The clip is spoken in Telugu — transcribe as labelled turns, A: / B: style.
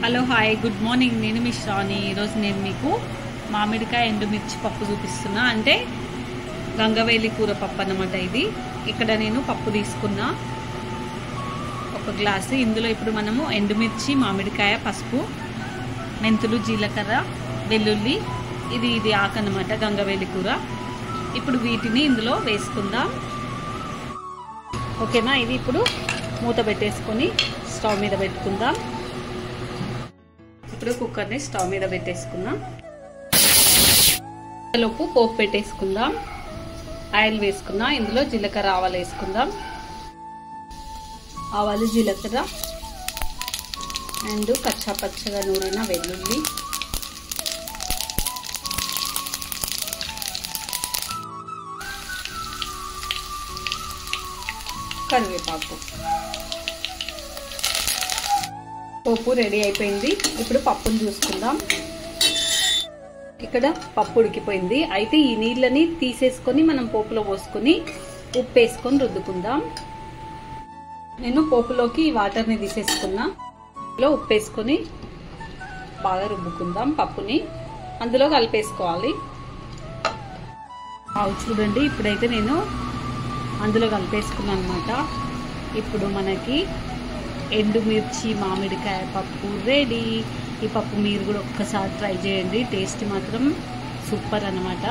A: Hello hi good morning. నేను మీ శ్రావణి. ఈరోజు నేను మీకు మామిడికాయ ఎండుమిర్చి పప్పు చూపిస్తున్నా. అంటే గంగవేలి కూర పప్పు అన్నమాట. ఇది ఇక్కడ నేను పప్పు తీసుకున్నా ఒక గ్లాసు. ఇందులో ఇప్పుడు మనము ఎండుమిర్చి, మామిడికాయ, పసుపు, మెంతులు, జీలకర్ర, వెల్లుల్లి, ఇది ఆకు అన్నమాట, గంగవేలి కూర. ఇప్పుడు వీటిని ఇందులో వేసుకుందాం. ఓకేనా? ఇది ఇప్పుడు మూత పెట్టేసుకొని స్టవ్ మీద పెట్టుకుందాం. ఇప్పుడు కుక్కర్ని స్టవ్ మీద పెట్టేసుకుందాం. లోపు పోపు పెట్టేసుకుందాం. ఆయిల్ వేసుకుందాం. ఇందులో జీలకర్ర, ఆవాలు వేసుకుందాం. ఆవాలు, జీలకర్ర అండ్ కచ్చా పచ్చగా నూరిన వెల్లుల్లి, కరివేపాకు. పోపు రెడీ అయిపోయింది. ఇప్పుడు పప్పును చూసుకుందాం. ఇక్కడ పప్పు ఉడికిపోయింది. అయితే ఈ నీళ్ళని తీసేసుకొని మనం పోపులో పోసుకొని ఉప్పు వేసుకొని రుద్దుకుందాం. నేను పోపులోకి ఈ వాటర్ని తీసేసుకున్నా. ఉప్పు వేసుకొని బాగా రుబ్బుకుందాం. పప్పుని అందులో కలిపేసుకోవాలి. చూడండి, ఇప్పుడైతే నేను అందులో కలిపేసుకున్నాను అనమాట. ఇప్పుడు మనకి ఎండుమిర్చి మామిడికాయ పప్పు రెడీ. ఈ పప్పు మీరు కూడా ఒక్కసారి ట్రై చేయండి. టేస్ట్ మాత్రం సూపర్ అన్నమాట.